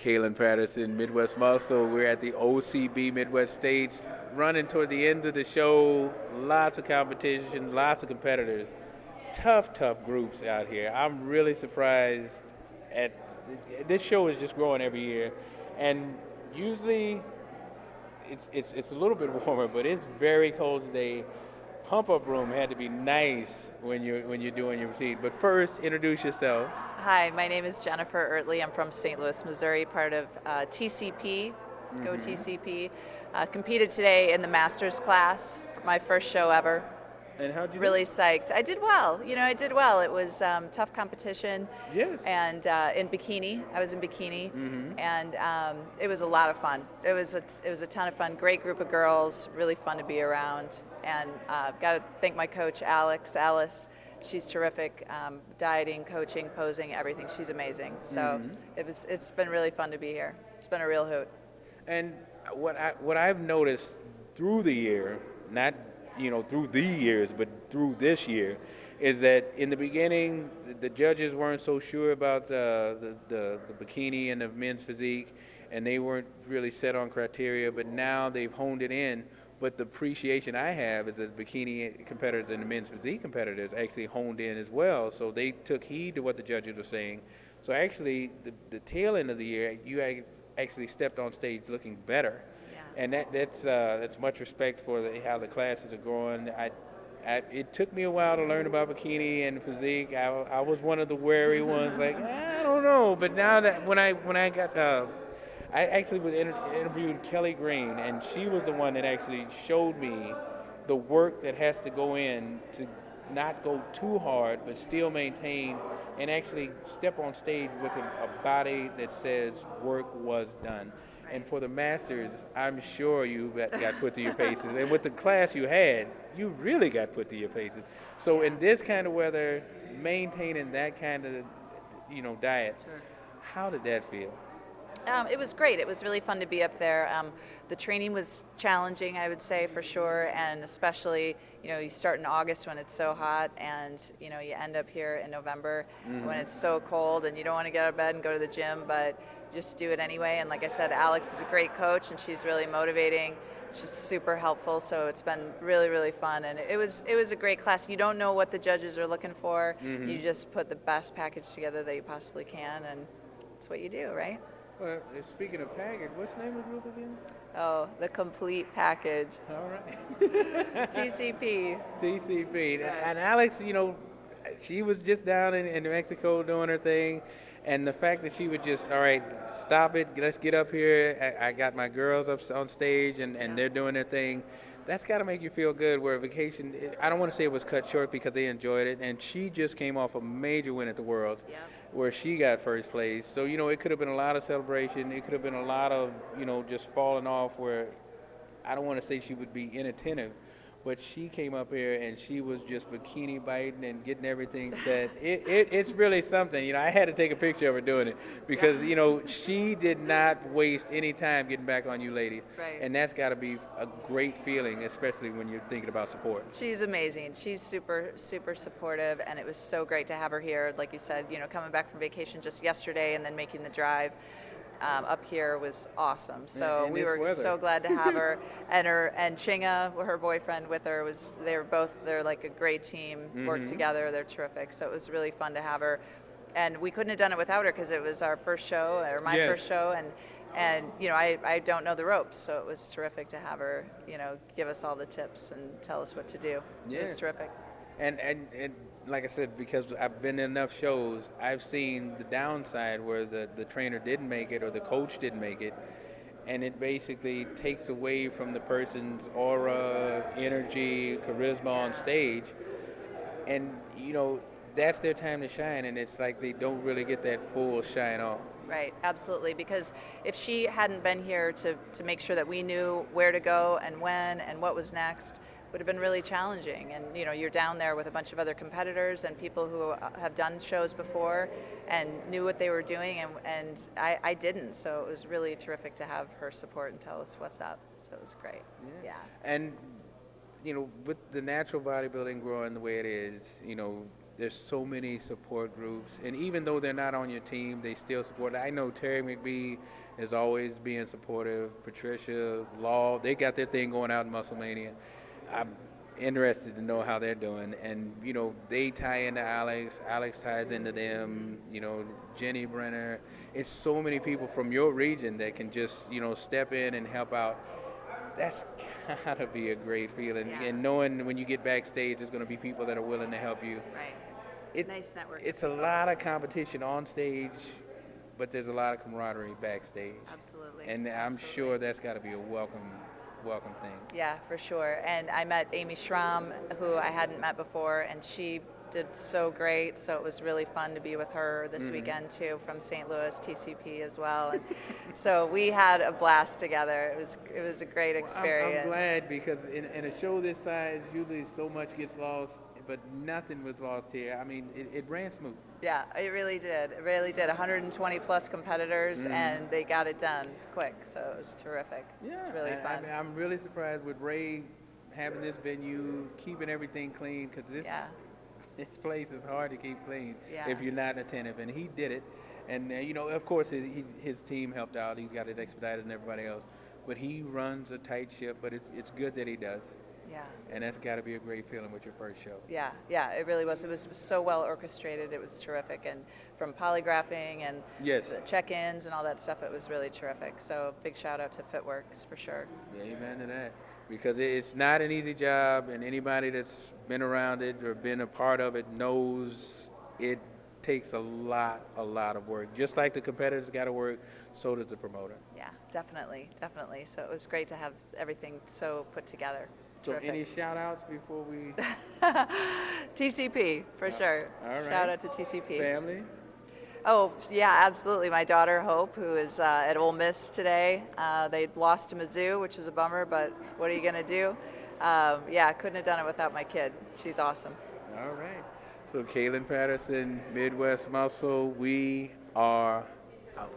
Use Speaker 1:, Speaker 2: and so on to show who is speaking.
Speaker 1: Kalen Patterson, Midwest Muscle. We're at the OCB Midwest States, running toward the end of the show. Lots of competition, lots of competitors. Tough, tough groups out here. I'm really surprised at this show is just growing every year, and usually it's a little bit warmer, but it's very cold today. Pump-up room had to be nice when you're doing your routine. But first, introduce yourself.
Speaker 2: Hi, my name is Jennifer Ertley. I'm from St. Louis, Missouri, part of TCP. Go TCP. Competed today in the Masters class for my first show ever.
Speaker 1: And how'd you
Speaker 2: Really
Speaker 1: do?
Speaker 2: psyched. I did well. I did well. It was tough competition.
Speaker 1: Yes.
Speaker 2: And in bikini. I was in bikini. And it was a lot of fun. It was a ton of fun. Great group of girls. Really fun to be around. And I've got to thank my coach, Alex Ellis. She's terrific. Dieting, coaching, posing, everything. She's amazing. So it's been really fun to be here. It's been a real hoot.
Speaker 1: And what I've noticed through the year, not through the years, but through this year, is that in the beginning the judges weren't so sure about the bikini and the men's physique, and they weren't really set on criteria. But now they've honed it in. But the appreciation I have is that the bikini competitors and the men's physique competitors actually honed in as well. So they took heed to what the judges were saying. So actually, the tail end of the year, you actually stepped on stage looking better. Yeah. And that's much respect for how the classes are going. It took me a while to learn about bikini and physique. I was one of the wary ones, like, I don't know. But now that when I got I actually interviewed Kelly Green, and she was the one that actually showed me the work that has to go in to not go too hard, but still maintain and actually step on stage with a body that says work was done. And for the Masters, I'm sure you got put through your paces. And with the class you had, you really got put through your paces. So in this kind of weather, maintaining that kind of diet, how did that feel?
Speaker 2: It was great. It was really fun to be up there. The training was challenging, I would say, for sure, and especially, you start in August when it's so hot, and, you end up here in November when it's so cold, and you don't want to get out of bed and go to the gym, but just do it anyway. And like I said, Alex is a great coach, and she's really motivating. She's super helpful, so it's been really, really fun, and it was a great class. You don't know what the judges are looking for. You just put the best package together that you possibly can, and it's what you do, right?
Speaker 1: Well, speaking of package, what's the name of the group again?
Speaker 2: Oh, the complete package.
Speaker 1: All right.
Speaker 2: TCP.
Speaker 1: TCP. And Alex, she was just down in Mexico doing her thing. And the fact that she would just, all right, stop it, let's get up here. I got my girls up on stage, and they're doing their thing. That's got to make you feel good, where vacation, I don't want to say it was cut short because they enjoyed it. And she just came off a major win at the Worlds. Yep. Where she got first place. So, it could have been a lot of celebration. It could have been a lot of, just falling off, where I don't want to say she would be inattentive, but she came up here and she was just bikini biting and getting everything set. It's really something. I had to take a picture of her doing it because, she did not waste any time getting back on you ladies.
Speaker 2: Right.
Speaker 1: And that's got to be a great feeling, especially when you're thinking about support.
Speaker 2: She's amazing. She's super, super supportive, and it was so great to have her here. Like you said, coming back from vacation just yesterday and then making the drive up here was awesome. So we were so glad to have her, and Chinga, her boyfriend, with her. They're like a great team, work together, they're terrific. So it was really fun to have her, and we couldn't have done it without her because it was our first show, or my first show, and I don't know the ropes, so it was terrific to have her, give us all the tips and tell us what to do. It was terrific.
Speaker 1: And like I said, because I've been in enough shows, I've seen the downside where the trainer didn't make it or the coach didn't make it, and it basically takes away from the person's aura, energy, charisma on stage, and that's their time to shine, and it's like they don't really get that full shine off.
Speaker 2: Right, absolutely, because if she hadn't been here to make sure that we knew where to go and when and what was next, would have been really challenging. And you're down there with a bunch of other competitors and people who have done shows before and knew what they were doing, and I didn't. So it was really terrific to have her support and tell us what's up. So it was great. Yeah.
Speaker 1: And with the natural bodybuilding growing the way it is, there's so many support groups, and even though they're not on your team, they still support. I know Terry McBee is always being supportive. Patricia, Law, they got their thing going out in Musclemania. I'm interested to know how they're doing, and they tie into Alex. Alex ties into them. Jenny Brenner. It's so many people from your region that can just step in and help out. That's gotta be a great feeling,
Speaker 2: Yeah.
Speaker 1: and knowing when you get backstage, there's gonna be people that are willing to help you.
Speaker 2: Right. Nice network.
Speaker 1: It's a lot of competition on stage, but there's a lot of camaraderie backstage.
Speaker 2: Absolutely.
Speaker 1: And I'm
Speaker 2: Absolutely.
Speaker 1: sure that's got to be a welcome thing.
Speaker 2: Yeah, for sure. And I met Amy Schramm, who I hadn't met before, and she did so great. So it was really fun to be with her this weekend too, from St. Louis, TCP as well. And so we had a blast together. It was a great experience.
Speaker 1: I'm glad, because in a show this size, usually so much gets lost, but nothing was lost here. I mean, it ran smooth.
Speaker 2: Yeah, it really did. It really did. 120 plus competitors, and they got it done quick. So it was terrific.
Speaker 1: Yeah,
Speaker 2: It's really fun.
Speaker 1: I'm really surprised with Ray having this venue, keeping everything clean, because this place is hard to keep clean if you're not attentive, and he did it. And of course, his team helped out. He's got it expedited and everybody else, but he runs a tight ship. But it's good that he does.
Speaker 2: Yeah.
Speaker 1: And that's got to be a great feeling with your first show.
Speaker 2: Yeah, it really was. It was so well orchestrated. It was terrific, and from polygraphing and
Speaker 1: Yes.
Speaker 2: the check-ins and all that stuff, it was really terrific. So big shout out to FitWorks for sure.
Speaker 1: Amen to that. Because it's not an easy job, and anybody that's been around it or been a part of it knows it takes a lot of work. Just like the competitors got to work, so does the promoter.
Speaker 2: Yeah, definitely. So it was great to have everything so put together.
Speaker 1: So
Speaker 2: Terrific.
Speaker 1: any shout outs before we...
Speaker 2: TCP, for sure.
Speaker 1: All right.
Speaker 2: Shout out to TCP.
Speaker 1: Family?
Speaker 2: Oh, yeah, absolutely. My daughter, Hope, who is at Ole Miss today. They lost to Mizzou, which is a bummer, but what are you going to do? Couldn't have done it without my kid. She's awesome.
Speaker 1: All right. So Kaylin Patterson, Midwest Muscle, we are out.